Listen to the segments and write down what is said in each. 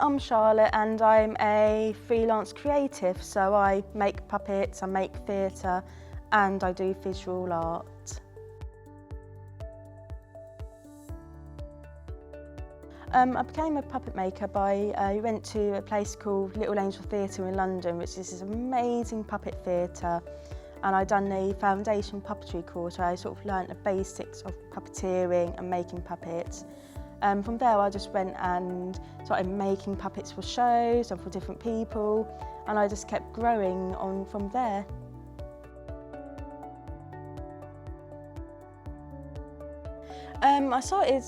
I'm Charlotte and I'm a freelance creative, so I make puppets, I make theatre and I do visual art. I became a puppet maker I went to a place called Little Angel Theatre in London, which is this amazing puppet theatre, and I'd done the foundation puppetry course where I sort of learnt the basics of puppeteering and making puppets. From there I just went and started making puppets for shows and for different people, and I just kept growing on from there. I started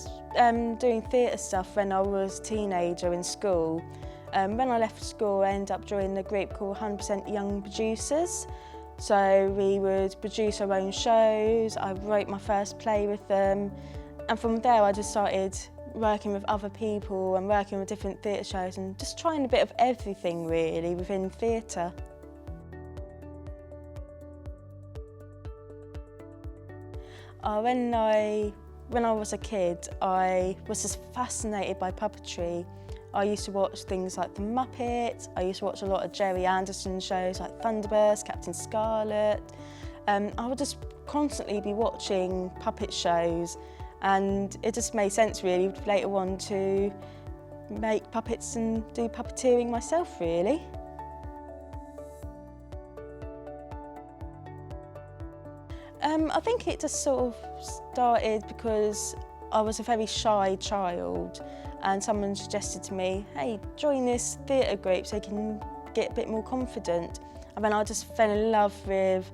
doing theatre stuff when I was a teenager in school. When I left school I ended up joining a group called 100% Young Producers. So we would produce our own shows, I wrote my first play with them, and from there I just started working with other people and working with different theatre shows and just trying a bit of everything really within theatre. When I was a kid, I was just fascinated by puppetry. I used to watch things like The Muppets, I used to watch a lot of Gerry Anderson shows like Thunderbirds, Captain Scarlet. I would just constantly be watching puppet shows, and it just made sense really later on to make puppets and do puppeteering myself really. I think it just sort of started because I was a very shy child and someone suggested to me, hey, join this theatre group so you can get a bit more confident. And then I just fell in love with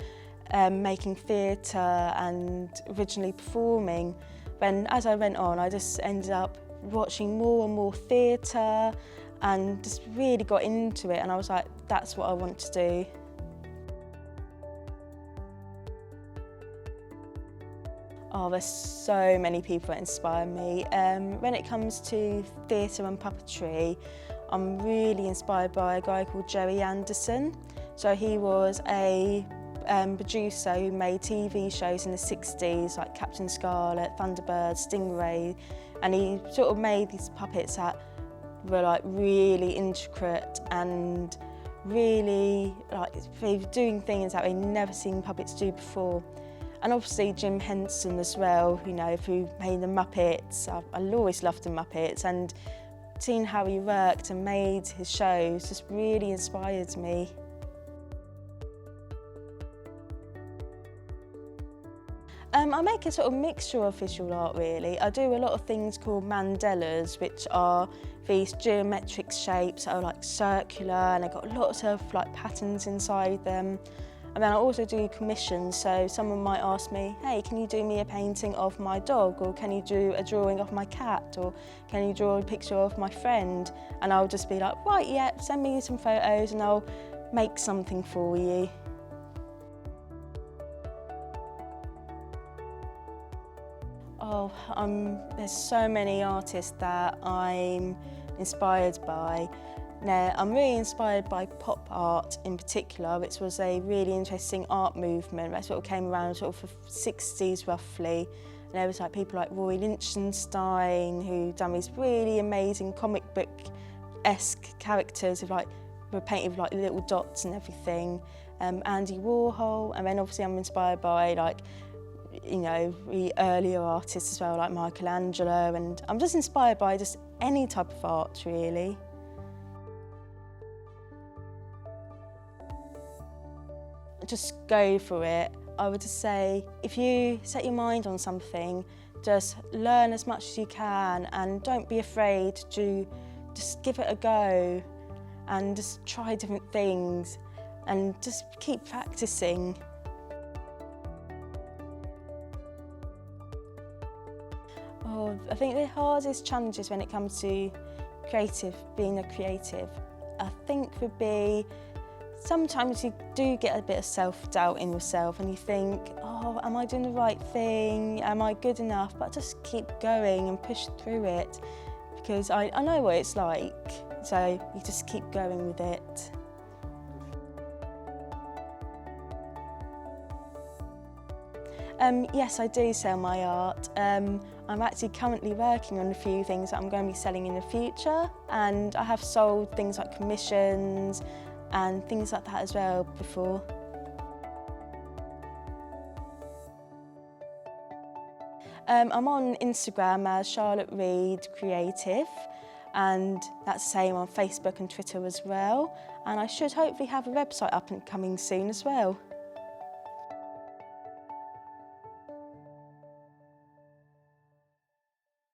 making theatre and originally performing. Then as I went on, I just ended up watching more and more theatre and just really got into it, and I was like, that's what I want to do. Oh, there's so many people that inspire me. When it comes to theatre and puppetry, I'm really inspired by a guy called Gerry Anderson. So he was a producer who made TV shows in the 60s like Captain Scarlet, Thunderbird, Stingray, and he sort of made these puppets that were like really intricate and really like they were doing things that they'd never seen puppets do before. And obviously Jim Henson as well, you know, who made the Muppets. I always loved the Muppets, and seeing how he worked and made his shows just really inspired me. I make a sort of mixture of visual art really. I do a lot of things called mandalas, which are these geometric shapes that are like circular and they've got lots of like patterns inside them. And then I also do commissions, so someone might ask me, hey, can you do me a painting of my dog, or can you do a drawing of my cat, or can you draw a picture of my friend? And I'll just be like, right, yeah, send me some photos and I'll make something for you. Oh, there's so many artists that I'm inspired by. Now, I'm really inspired by pop art in particular, which was a really interesting art movement that sort of came around sort of the 60s roughly. And there was like people like Roy Lichtenstein who done these really amazing comic book-esque characters of like were painted with like little dots and everything. Andy Warhol, and then obviously I'm inspired by like, you know, really earlier artists as well, like Michelangelo, and I'm just inspired by just any type of art really. Just go for it. I would just say, if you set your mind on something, just learn as much as you can and don't be afraid to just give it a go and just try different things and just keep practicing. Oh, I think the hardest challenges when it comes to being a creative, I think would be sometimes you do get a bit of self-doubt in yourself and you think, oh, am I doing the right thing? Am I good enough? But just keep going and push through it, because I know what it's like, so you just keep going with it. Yes, I do sell my art. I'm actually currently working on a few things that I'm going to be selling in the future, and I have sold things like commissions and things like that as well before. I'm on Instagram as Charlotte Reed Creative, and that's the same on Facebook and Twitter as well. And I should hopefully have a website up and coming soon as well.